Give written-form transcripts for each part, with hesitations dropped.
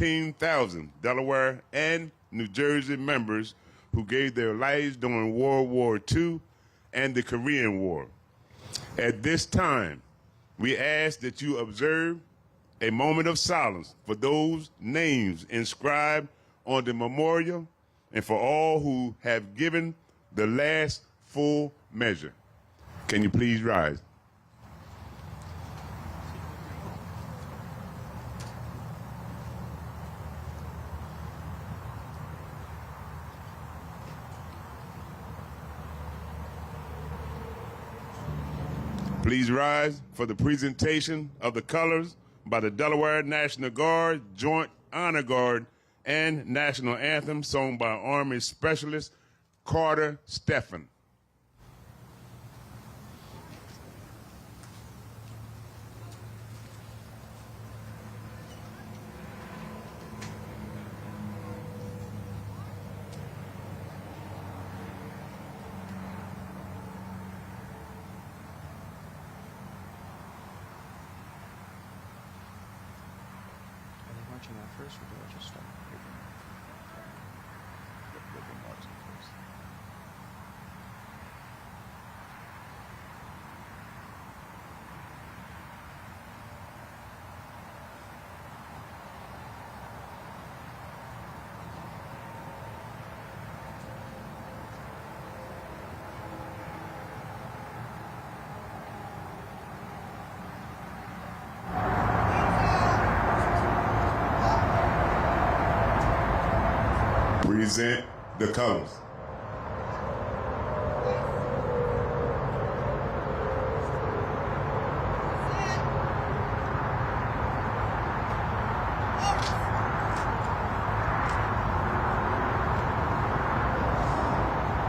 15,000 Delaware and New Jersey members who gave their lives during World War II and the Korean War. At this time, we ask that you observe a moment of silence for those names inscribed on the memorial and for all who have given the last full measure. Can you please rise? Please rise for the presentation of the colors by the Delaware National Guard, Joint Honor Guard, and National Anthem sung by Army Specialist Carter Stephan. Marching out first, or do I just start? Marching first. Present the colors.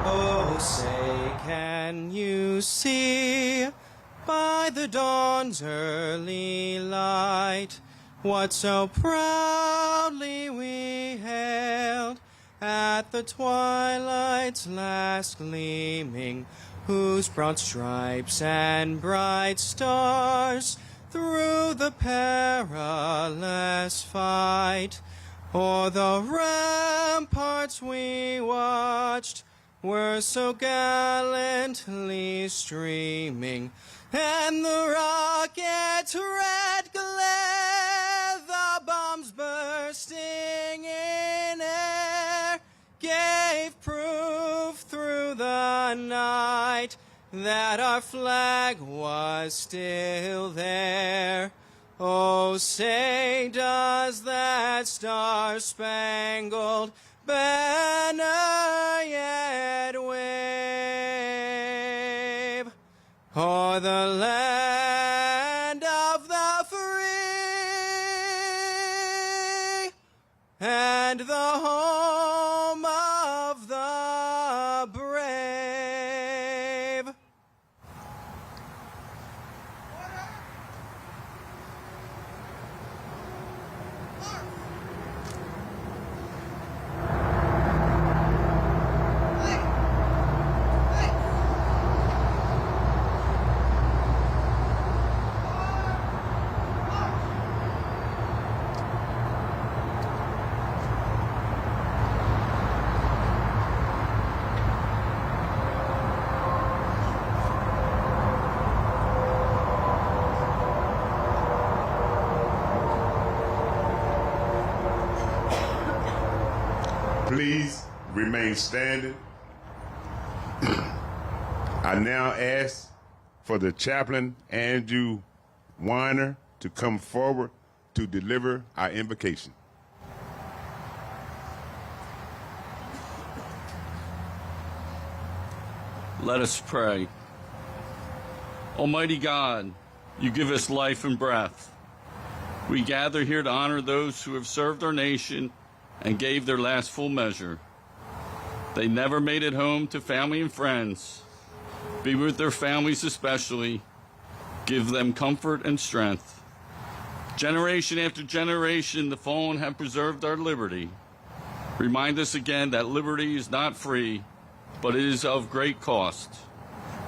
Oh, say, can you see by the dawn's early light what so proudly we hailed at the twilight's last gleaming, whose broad stripes and bright stars through the perilous fight o'er the ramparts we watched were so gallantly streaming, and the rocket's red glare, the bombs bursting in air, gave proof through the night that our flag was still there. Oh, say, does that star-spangled banner yet wave o'er the land of the free and the home of the brave? Please remain standing. I now ask for the chaplain, Andrew Weiner, to come forward to deliver our invocation. Let us pray. Almighty God, you give us life and breath. We gather here to honor those who have served our nation and gave their last full measure. They never made it home to family and friends. Be with their families especially. Give them comfort and strength. Generation after generation, the fallen have preserved our liberty. Remind us again that liberty is not free, but it is of great cost.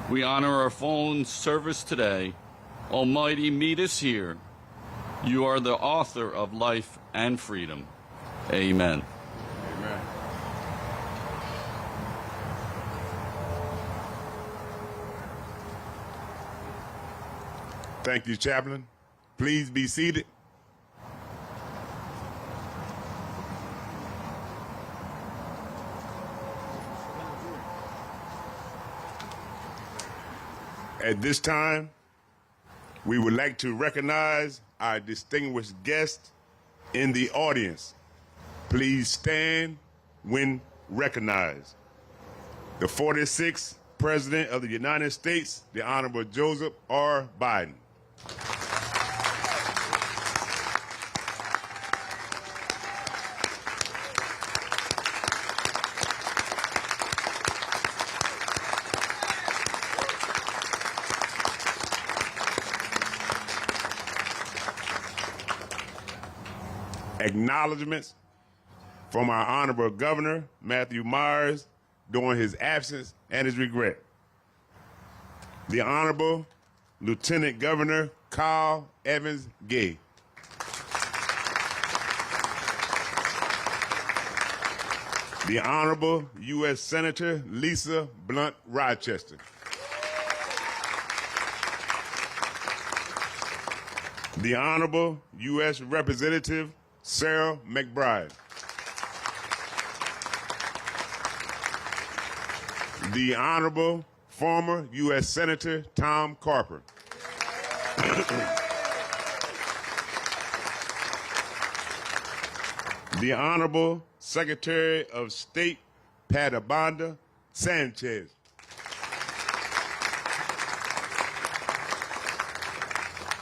We honor our fallen service today. Almighty, meet us here. You are the author of life and freedom. Amen. Amen. Thank you, Chaplain. Please be seated. At this time, we would like to recognize our distinguished guests in the audience. Please stand when recognized. The 46th President of the United States, the Honorable Joseph R. Biden. Acknowledgements from our Honorable Governor, Matthew Myers, during his absence and his regret. The Honorable Lieutenant Governor Carl Evans Gay. The Honorable U.S. Senator Lisa Blunt Rochester. The Honorable U.S. Representative Sarah McBride. The Honorable former U.S. Senator Tom Carper. The Honorable Secretary of State Patabanda Sanchez.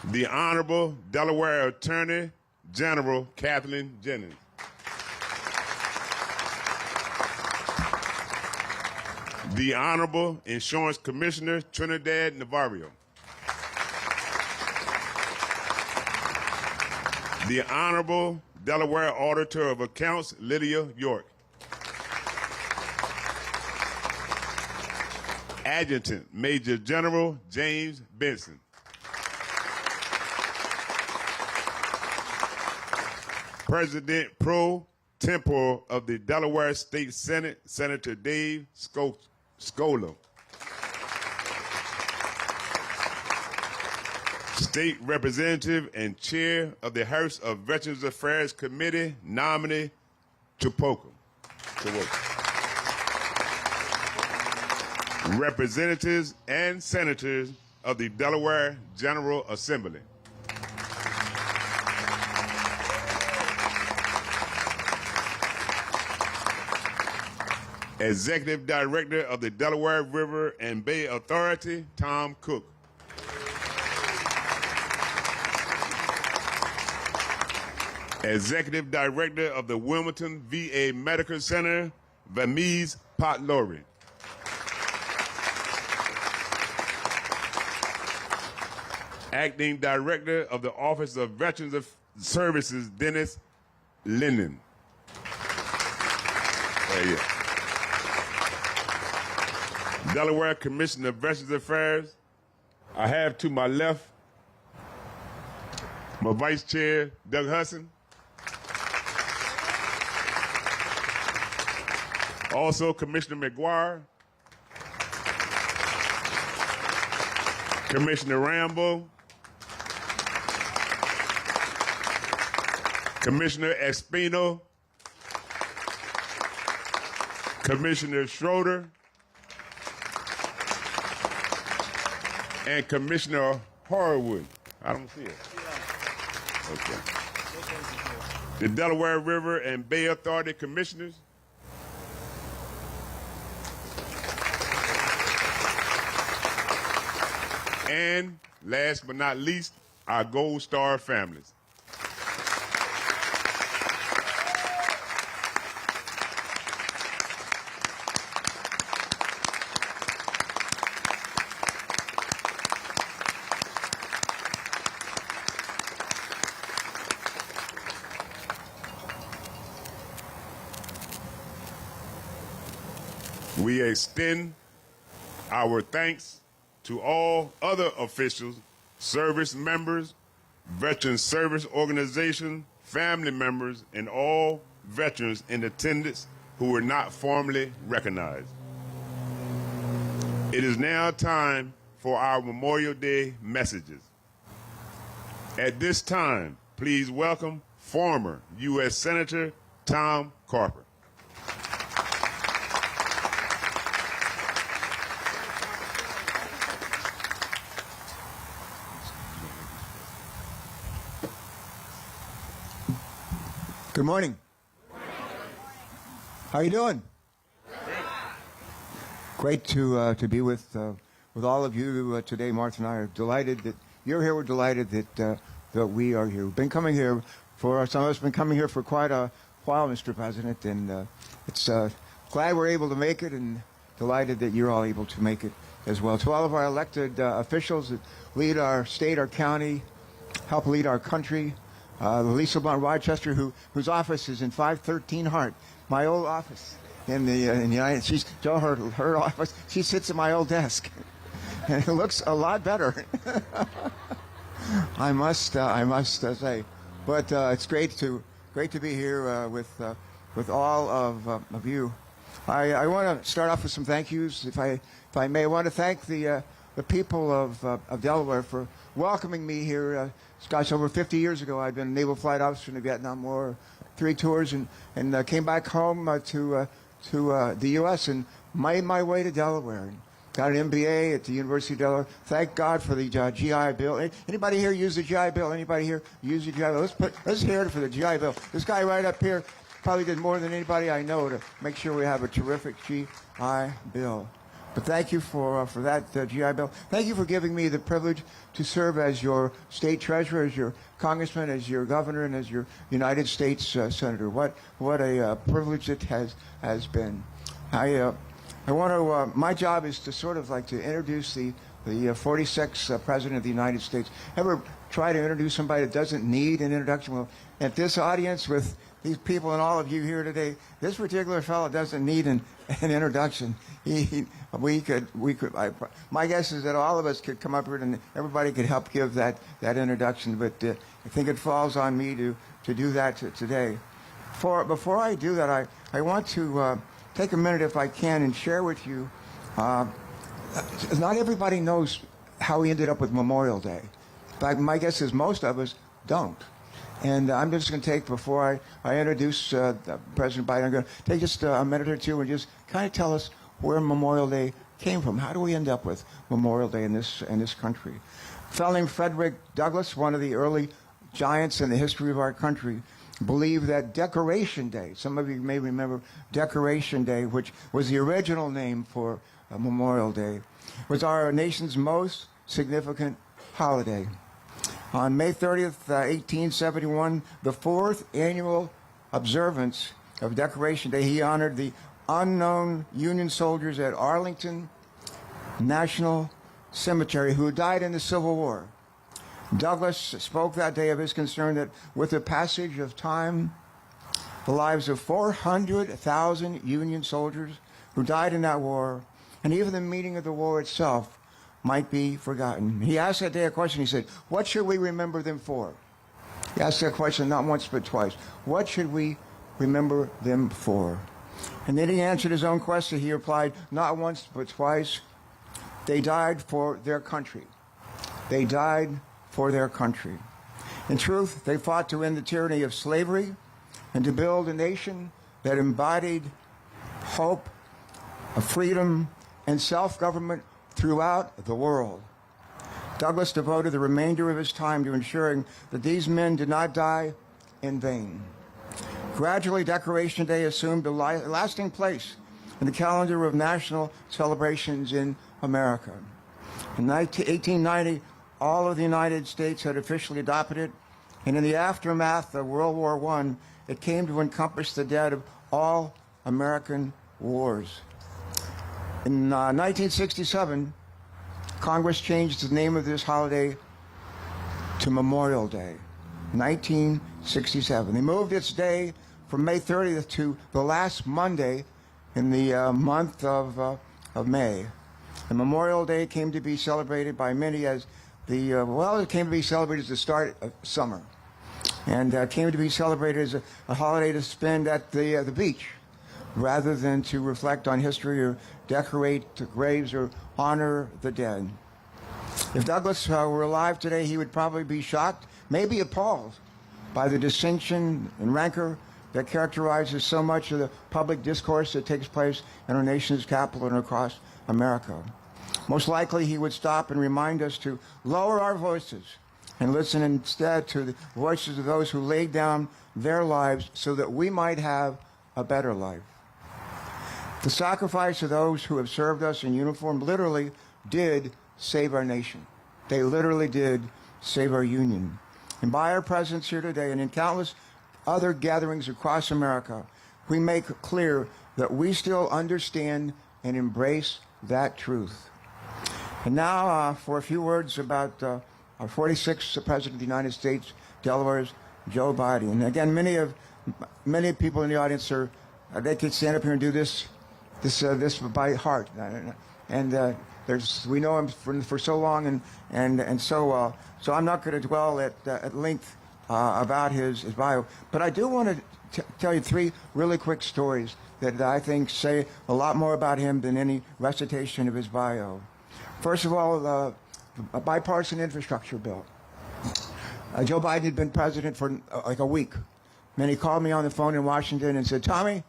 The Honorable Delaware Attorney General Kathleen Jennings. The Honorable Insurance Commissioner Trinidad Navarro. The Honorable Delaware Auditor of Accounts Lydia York. Adjutant Major General James Benson. President pro tempore of the Delaware State Senate, Senator Dave Scola. State Representative and Chair of the House of Veterans Affairs Committee, nominee Tupoko. Representatives and Senators of the Delaware General Assembly. Executive Director of the Delaware River and Bay Authority, Tom Cook. Executive Director of the Wilmington VA Medical Center, Vamise Potlori. Acting Director of the Office of Veterans Services, Dennis Linden. Delaware Commissioner of Veterans Affairs. I have to my left my Vice Chair, Doug Hudson. Also, Commissioner McGuire, Commissioner Rambo, Commissioner Espino, Commissioner Schroeder, and Commissioner Harwood. I don't see it. Okay. The Delaware River and Bay Authority Commissioners. And last but not least, our Gold Star families. We extend our thanks to all other officials, service members, veteran service organizations, family members, and all veterans in attendance who were not formally recognized. It is now time for our Memorial Day messages. At this time, please welcome former U.S. Senator Tom Carper. Good morning. How you doing? Great to be with all of you today. Martha and I are delighted that you're here. We're delighted that we are here. We've been coming here some of us have been coming here for quite a while, Mr. President, and it's glad we're able to make it, and delighted that you're all able to make it as well. To all of our elected officials that lead our state, our county, help lead our country. Lisa Blunt Rochester, whose office is in 513 Hart, my old office in the United States. Her office. She sits at my old desk, and it looks a lot better. I must say, but it's great to be here with all of you. I want to start off with some thank yous, if I may. I want to thank the people of Delaware for welcoming me here. Gosh, over 50 years ago, I'd been a naval flight officer in the Vietnam War, 3 tours, and came back home to the U.S. and made my way to Delaware. And got an MBA at the University of Delaware. Thank God for the GI Bill. Anybody here use the GI Bill? Anybody here use the GI Bill? Let's hear it for the GI Bill. This guy right up here probably did more than anybody I know to make sure we have a terrific GI Bill. But thank you for that GI Bill. Thank you for giving me the privilege to serve as your state treasurer, as your congressman, as your governor, and as your United States senator. What a privilege it has been. I want to. My job is to sort of like to introduce the 46th president of the United States. Ever try to introduce somebody that doesn't need an introduction? Well, at this audience with these people and all of you here today, this particular fellow doesn't need an introduction. My guess is that all of us could come up here and everybody could help give that introduction. But I think it falls on me to do that today. Before I do that, I want to take a minute, if I can, and share with you. Not everybody knows how we ended up with Memorial Day. In fact, my guess is most of us don't. And I'm just going to take, before I introduce President Biden, I'm going to take just a minute or two and just kind of tell us where Memorial Day came from. How do we end up with Memorial Day in this country? A fellow named Frederick Douglass, one of the early giants in the history of our country, believed that Decoration Day, some of you may remember Decoration Day, which was the original name for Memorial Day, was our nation's most significant holiday. On May 30th, 1871, the 4th annual observance of Decoration Day, he honored the unknown Union soldiers at Arlington National Cemetery who died in the Civil War. Douglass spoke that day of his concern that with the passage of time, the lives of 400,000 Union soldiers who died in that war, and even the meaning of the war itself, might be forgotten. He asked that day a question. He said, what should we remember them for? He asked that question not once but twice. What should we remember them for? And then he answered his own question. He replied, not once but twice, they died for their country. They died for their country. In truth, they fought to end the tyranny of slavery and to build a nation that embodied hope, of freedom, and self-government throughout the world. Douglass devoted the remainder of his time to ensuring that these men did not die in vain. Gradually, Decoration Day assumed a lasting place in the calendar of national celebrations in America. In 1890, all of the United States had officially adopted it, and in the aftermath of World War I, it came to encompass the dead of all American wars. In 1967, Congress changed the name of this holiday to Memorial Day, 1967. They moved its day from May 30th to the last Monday in the month of May. And Memorial Day came to be celebrated by many as it came to be celebrated as the start of summer. and came to be celebrated as a holiday to spend at the beach, rather than to reflect on history or decorate the graves or honor the dead. If Douglas were alive today, he would probably be shocked, maybe appalled, by the distinction and rancor that characterizes so much of the public discourse that takes place in our nation's capital and across America. Most likely, he would stop and remind us to lower our voices and listen instead to the voices of those who laid down their lives so that we might have a better life. The sacrifice of those who have served us in uniform literally did save our nation. They literally did save our union. And by our presence here today and in countless other gatherings across America, we make clear that we still understand and embrace that truth. And now for a few words about our 46th President of the United States, Delaware's Joe Biden. And again, many people in the audience they could stand up here and do this by heart. And we know him for so long, and so I'm not going to dwell at length about his bio. But I do want to tell you three really quick stories that I think say a lot more about him than any recitation of his bio. First of all, a bipartisan infrastructure bill. Joe Biden had been president for like a week. Then he called me on the phone in Washington and said, Tommy,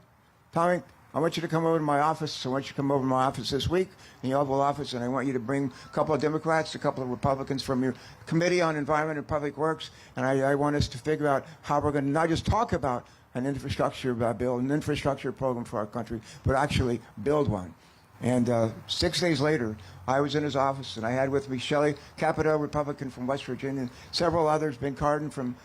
I want you to come over to my office. I want you to come over to my office this week in the Oval Office, and I want you to bring a couple of Democrats, a couple of Republicans from your Committee on Environment and Public Works, and I want us to figure out how we're going to not just talk about an infrastructure bill, an infrastructure program for our country, but actually build one. And 6 days later, I was in his office, and I had with me Shelley Capito, Republican from West Virginia, and several others, Ben Cardin from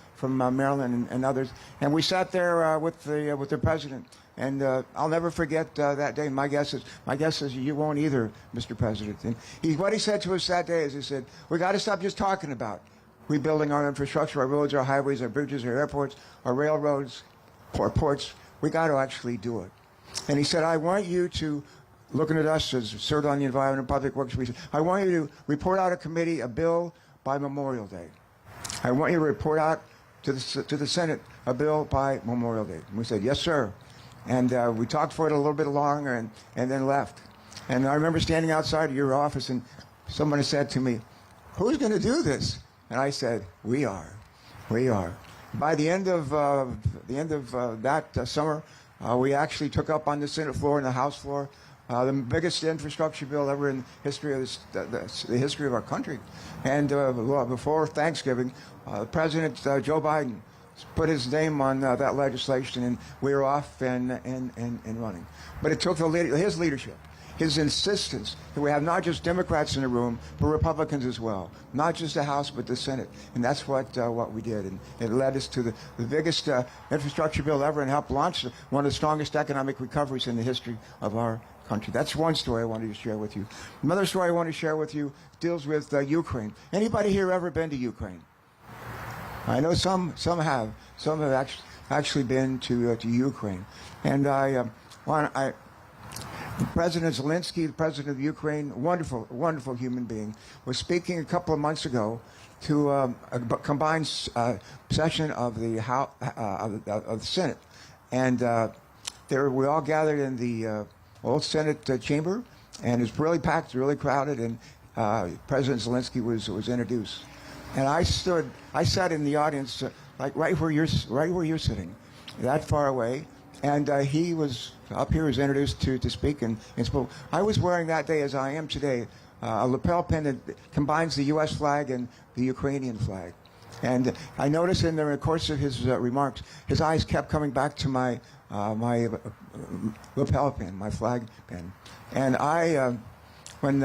Maryland, and others. And we sat there with the president. And I'll never forget that day. My guess is you won't either, Mr. President. And what he said to us that day is he said, we got to stop just talking about rebuilding our infrastructure, our roads, our highways, our bridges, our airports, our railroads, our ports. We got to actually do it. And he said, I want you to, looking at us as served on the Environment and Public Works, I want you to report out a committee, a bill by Memorial Day. I want you to report out to the Senate a bill by Memorial Day. And we said, yes, sir. And we talked for it a little bit longer and then left. And I remember standing outside of your office and someone said to me, who's going to do this? And I said, we are. We are. By the end of that summer, we actually took up on the Senate floor and the House floor the biggest infrastructure bill ever in history of the history of our country. And before Thanksgiving, President Joe Biden put his name on that legislation, and we were off and running. But it took his leadership, his insistence that we have not just Democrats in the room, but Republicans as well. Not just the House, but the Senate. And that's what we did. And it led us to the biggest infrastructure bill ever and helped launch one of the strongest economic recoveries in the history of our country. That's one story I wanted to share with you. Another story I want to share with you deals with Ukraine. Anybody here ever been to Ukraine? I know some have. Some have actually been to Ukraine. And President Zelensky, the president of Ukraine, wonderful human being, was speaking a couple of months ago to a combined session of the House, of the Senate, and we all gathered in the old Senate chamber, and it was really packed, really crowded, and President Zelensky was introduced. And I sat in the audience, like right where you're sitting, that far away. And he was up here, was introduced to speak and spoke. I was wearing that day, as I am today, a lapel pin that combines the U.S. flag and the Ukrainian flag. And I noticed in the course of his remarks, his eyes kept coming back to my lapel pin, my flag pin. And when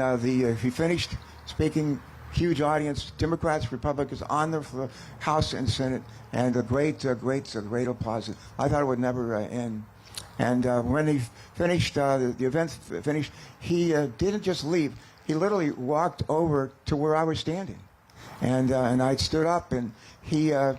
he finished speaking, huge audience, Democrats, Republicans on the House and Senate, and a great applause. I thought it would never end. And when he finished, the event finished, he didn't just leave. He literally walked over to where I was standing. And I stood up, and I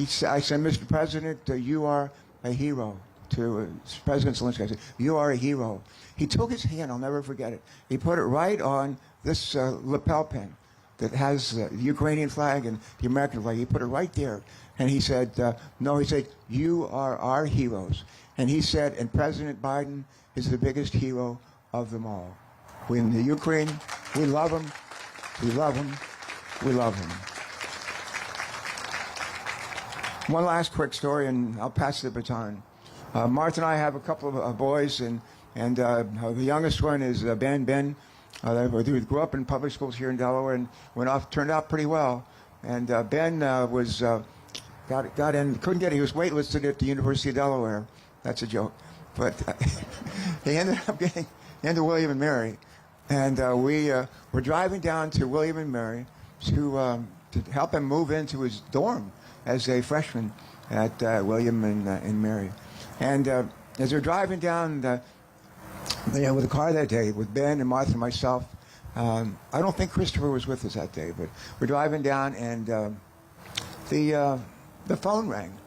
said, Mr. President, you are a hero. To President Zelensky, I said, you are a hero. He took his hand, I'll never forget it. He put it right on this lapel pin that has the Ukrainian flag and the American flag. He put it right there. And he said, no, he said, you are our heroes. And he said, and President Biden is the biggest hero of them all. We in the Ukraine, we love him, we love him, we love him. One last quick story, and I'll pass the baton. Martha and I have a couple of boys, and the youngest one is Ben. We grew up in public schools here in Delaware and turned out pretty well. And Ben got in, couldn't get it. He was waitlisted at the University of Delaware. That's a joke. But he ended up getting into William and Mary. And we were driving down to William and Mary to help him move into his dorm as a freshman at William and Mary. And as we're driving down with the car that day with Ben and Martha and myself, I don't think Christopher was with us that day, but we're driving down and the phone rang.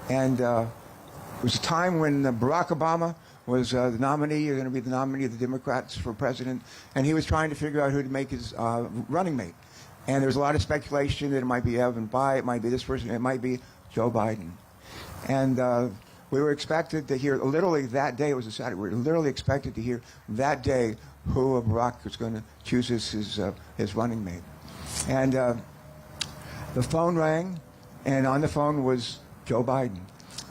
And it was a time when Barack Obama was the nominee, going to be the nominee of the Democrats for president, and he was trying to figure out who to make his running mate. And there was a lot of speculation that it might be Evan Bayh, it might be this person, it might be Joe Biden. And we were expected to hear, literally that day, it was a Saturday, we were literally expected to hear that day who Barack was going to choose as his running mate. And the phone rang, and on the phone was Joe Biden.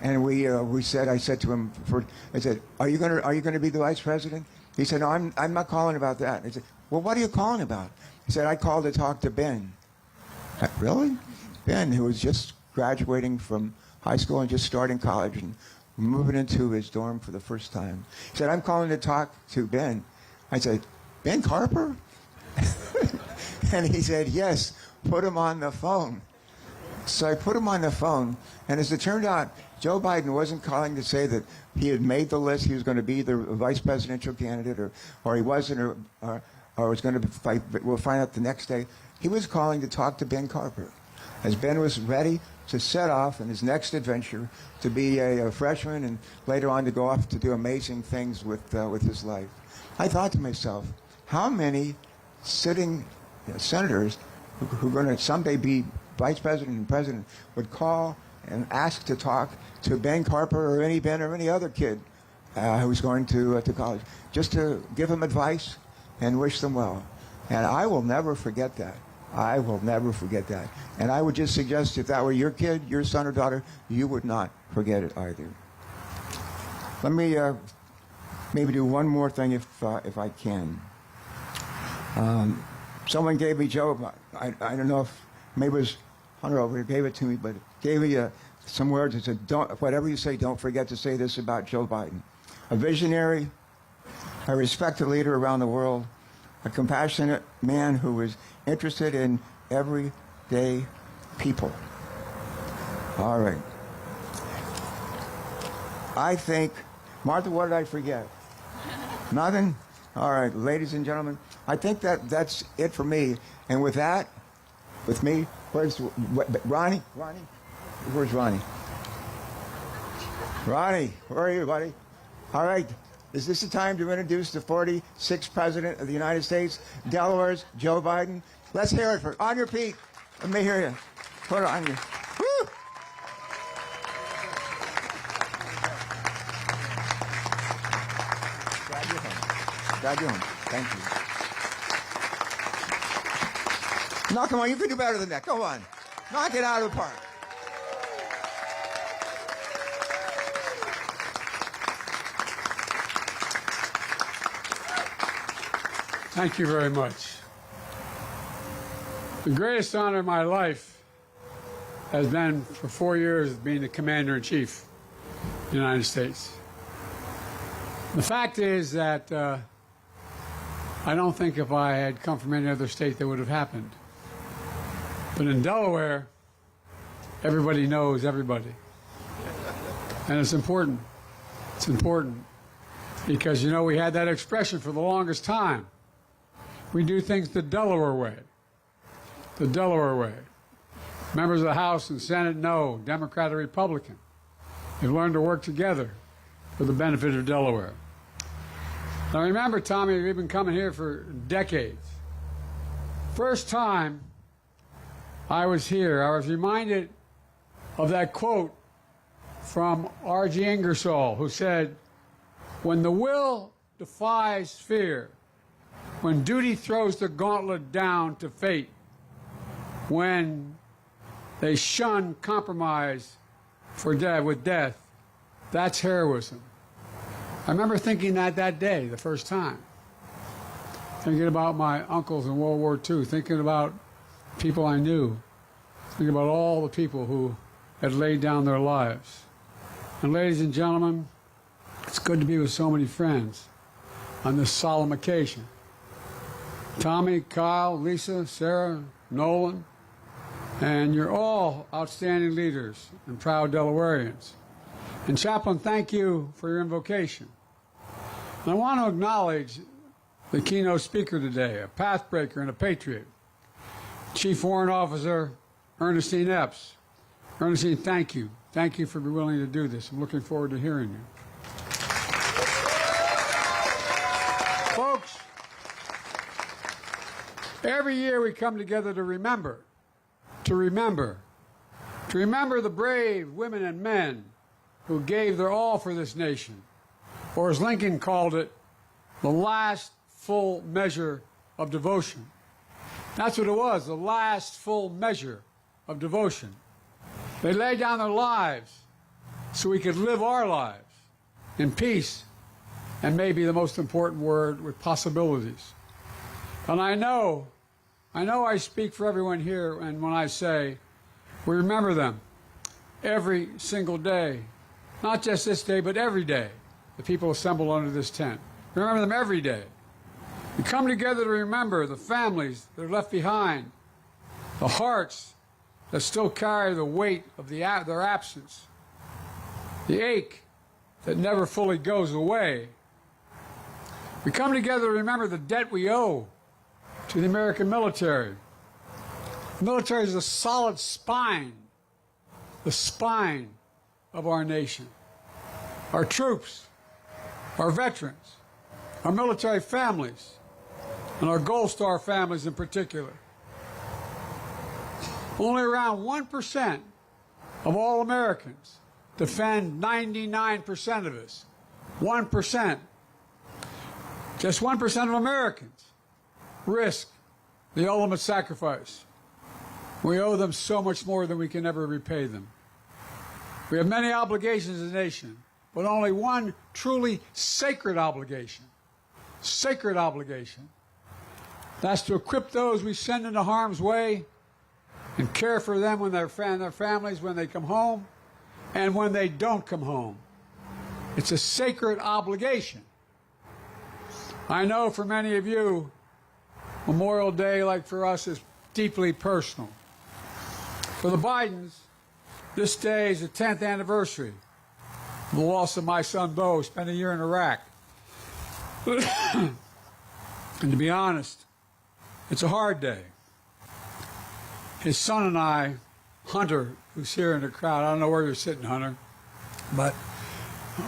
And I said to him, I said, are you going to be the vice president? He said, no, I'm not calling about that. I said, well, what are you calling about? He said, I called to talk to Ben. Really? Ben, who was just graduating from high school and just starting college and moving into his dorm for the first time. He said, I'm calling to talk to Ben. I said, Ben Carper? And he said, yes, put him on the phone. So I put him on the phone, and as it turned out, Joe Biden wasn't calling to say that he had made the list, he was going to be the vice presidential candidate, or he wasn't, or was going to fight. We'll find out the next day. He was calling to talk to Ben Carper, as Ben was ready to set off in his next adventure to be a freshman and later on to go off to do amazing things with his life. I thought to myself, how many sitting senators who are going to someday be vice president and president would call and ask to talk to Ben Carper or any Ben or any other kid who's going to college, just to give them advice and wish them well. And I will never forget that. I will never forget that. And I would just suggest if that were your kid, your son or daughter, you would not forget it either. Let me maybe do one more thing if I can. Someone gave me, Joe, I don't know if, maybe it was Hunter over here gave it to me, but gave me some words that said, whatever you say, don't forget to say this about Joe Biden. A visionary, a respected leader around the world, a compassionate man who was interested in everyday people. All right. I think, Martha, what did I forget? Nothing? All right, ladies and gentlemen, I think that's it for me. And with that, with me, where's Ronnie? Ronnie? Where's Ronnie? Ronnie, where are you, buddy? All right. Is this the time to introduce the 46th President of the United States, Delaware's Joe Biden? Let's hear it for on your feet. Let me hear you. Put it on you. Woo! Glad you're home. Thank you. No, come on. You can do better than that. Go on. Knock it out of the park. Thank you very much. The greatest honor of my life has been for 4 years being the Commander-in-Chief of the United States. The fact is that I don't think if I had come from any other state that would have happened. But in Delaware, everybody knows everybody. And it's important. It's important because, you know, we had that expression for the longest time. We do things the Delaware way. The Delaware way. Members of the House and Senate know, Democrat or Republican. They've learned to work together for the benefit of Delaware. Now remember, Tommy, we've been coming here for decades. First time I was here, I was reminded of that quote from R.G. Ingersoll, who said, "When the will defies fear, when duty throws the gauntlet down to fate, when they shun compromise with death, that's heroism." I remember thinking that day, the first time. Thinking about my uncles in World War II, thinking about people I knew, thinking about all the people who had laid down their lives. And ladies and gentlemen, it's good to be with so many friends on this solemn occasion. Tommy, Kyle, Lisa, Sarah, Nolan, and you're all outstanding leaders and proud Delawareans. And Chaplain, thank you for your invocation. And I want to acknowledge the keynote speaker today, a pathbreaker and a patriot, Chief Warrant Officer Ernestine Epps. Ernestine, thank you. Thank you for being willing to do this. I'm looking forward to hearing you. Folks, every year we come together to remember the brave women and men who gave their all for this nation, or as Lincoln called it, the last full measure of devotion. That's what it was, the last full measure of devotion. They laid down their lives so we could live our lives in peace, and maybe the most important word, with possibilities. And I know I speak for everyone here, and when I say we remember them every single day, not just this day, but every day, the people assembled under this tent. Remember them every day. We come together to remember the families that are left behind, the hearts that still carry the weight of their absence, the ache that never fully goes away. We come together to remember the debt we owe to the American military. The military is the solid spine, the spine of our nation. Our troops, our veterans, our military families, and our Gold Star families in particular. Only around 1% of all Americans defend 99% of us. 1%. Just 1% of Americans risk the ultimate sacrifice. We owe them so much more than we can ever repay them. We have many obligations as a nation, but only one truly sacred obligation. Sacred obligation. That's to equip those we send into harm's way and care for them when their families when they come home and when they don't come home. It's a sacred obligation. I know for many of you, Memorial Day, like for us, is deeply personal. For the Bidens, this day is the 10th anniversary of the loss of my son, Bo, who spent a year in Iraq. And to be honest, it's a hard day. His son and I, Hunter, who's here in the crowd, I don't know where you're sitting, Hunter, but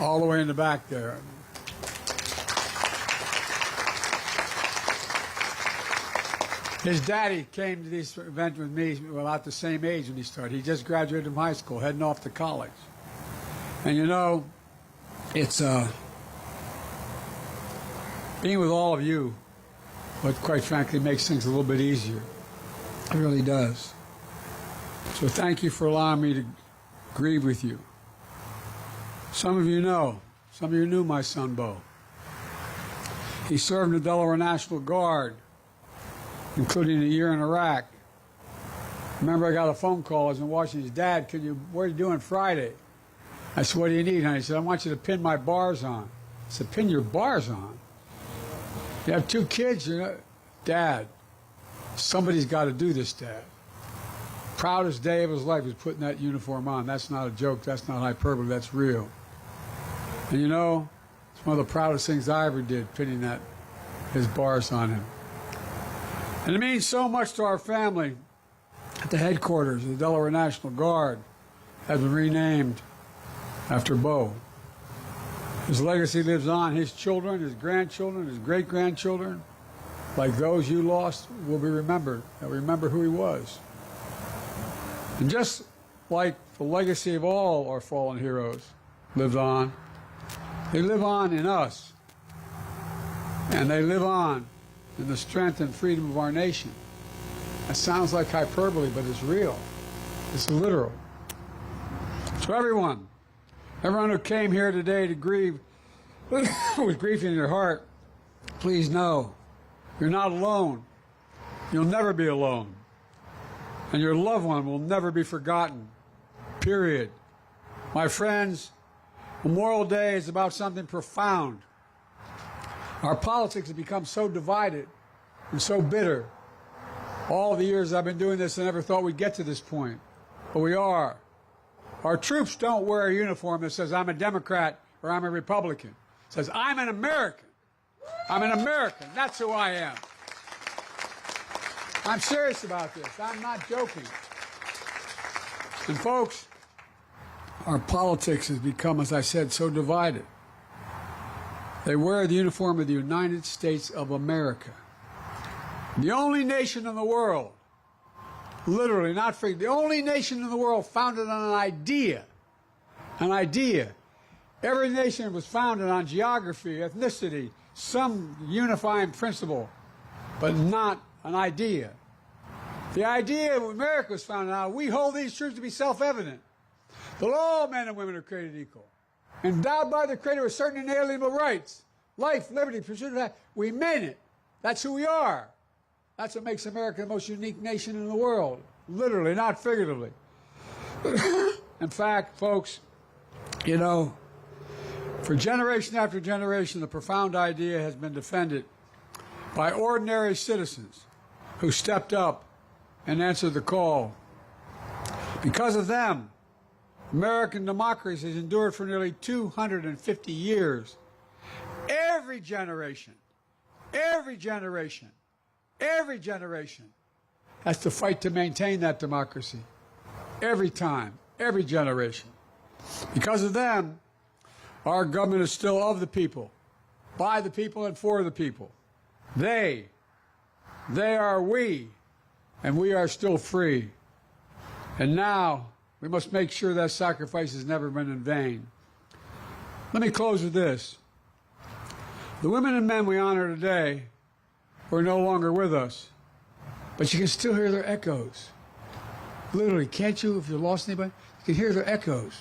all the way in the back there. His daddy came to this event with me about the same age when he started. He just graduated from high school, heading off to college. And you know, it's being with all of you, but quite frankly makes things a little bit easier. It really does. So thank you for allowing me to grieve with you. Some of you knew my son Bo. He served in the Delaware National Guard, including a year in Iraq. Remember, I got a phone call. I was in Washington. Dad, what are you doing Friday? I said, what do you need, honey? He said, I want you to pin my bars on. I said, pin your bars on? You have 2 kids, you know? Dad, somebody's got to do this, Dad. Proudest day of his life was putting that uniform on. That's not a joke. That's not hyperbole. That's real. And you know, it's one of the proudest things I ever did, pinning his bars on him. And it means so much to our family at the headquarters of the Delaware National Guard has been renamed after Bo. His legacy lives on. His children, his grandchildren, his great-grandchildren, like those you lost, will be remembered. They'll remember who he was. And just like the legacy of all our fallen heroes lives on, they live on in us. And they live on in the strength and freedom of our nation. That sounds like hyperbole, but it's real. It's literal. So everyone who came here today to grieve with grief in your heart, please know you're not alone. You'll never be alone. And your loved one will never be forgotten. Period. My friends, Memorial Day is about something profound. Our politics have become so divided and so bitter. All the years I've been doing this, I never thought we'd get to this point. But we are. Our troops don't wear a uniform that says, I'm a Democrat or I'm a Republican. It says, I'm an American. I'm an American. That's who I am. I'm serious about this. I'm not joking. And folks, our politics has become, as I said, so divided. They wear the uniform of the United States of America. The only nation in the world, literally, not free, the only nation in the world founded on an idea. An idea. Every nation was founded on geography, ethnicity, some unifying principle, but not an idea. The idea of America was founded on, we hold these truths to be self-evident, that all men and women are created equal, endowed by the Creator with certain inalienable rights, life, liberty, pursuit of happiness. We mean it. That's who we are. That's what makes America the most unique nation in the world, literally, not figuratively. In fact, folks, you know, for generation after generation, the profound idea has been defended by ordinary citizens who stepped up and answered the call. Because of them, American democracy has endured for nearly 250 years. Every generation has to fight to maintain that democracy. Every time, every generation. Because of them, our government is still of the people, by the people, and for the people. They are we, and we are still free. And now, we must make sure that sacrifice has never been in vain. Let me close with this. The women and men we honor today who are no longer with us, but you can still hear their echoes. Literally, can't you, if you lost anybody? You can hear their echoes.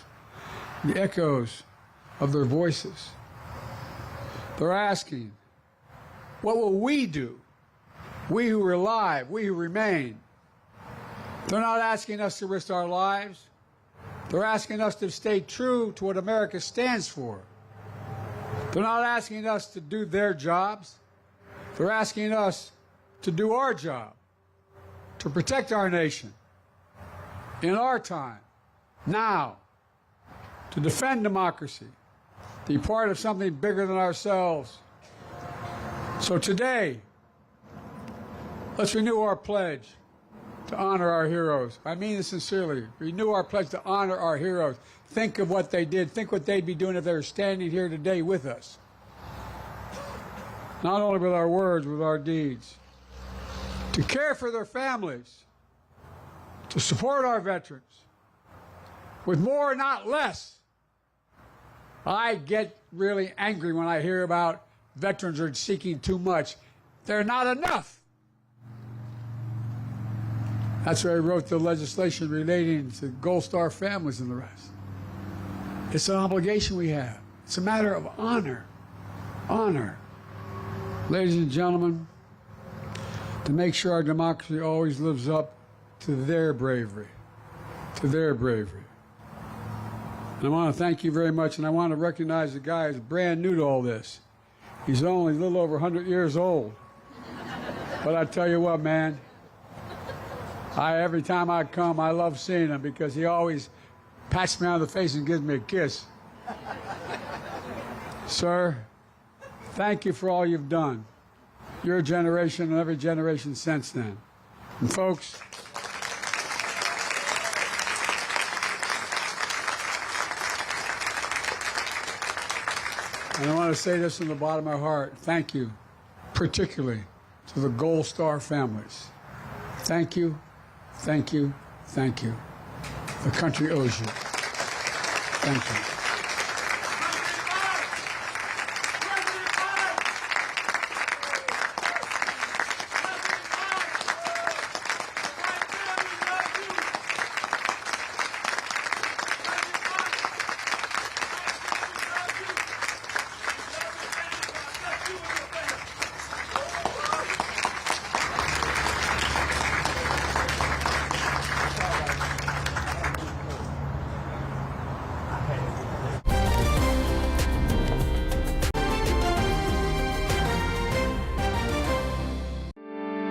The echoes of their voices. They're asking, what will we do? We who are alive, we who remain. They're not asking us to risk our lives. They're asking us to stay true to what America stands for. They're not asking us to do their jobs. They're asking us to do our job, to protect our nation in our time, now, to defend democracy, to be part of something bigger than ourselves. So today, let's renew our pledge to honor our heroes. I mean this sincerely. Renew our pledge to honor our heroes. Think of what they did. Think what they'd be doing if they were standing here today with us. Not only with our words, with our deeds. To care for their families. To support our veterans. With more, not less. I get really angry when I hear about veterans are seeking too much. They're not enough. That's why I wrote the legislation relating to Gold Star families and the rest. It's an obligation we have. It's a matter of honor. Honor. Ladies and gentlemen, to make sure our democracy always lives up to their bravery. To their bravery. And I want to thank you very much, and I want to recognize the guy who's brand new to all this. He's only a little over 100 years old. But I tell you what, man, every time I come, I love seeing him because he always pats me on the face and gives me a kiss. Sir, thank you for all you've done. Your generation and every generation since then. And folks, and I want to say this from the bottom of my heart. Thank you, particularly to the Gold Star families. Thank you, thank you, thank you. the country owes you. Thank you. Thank you.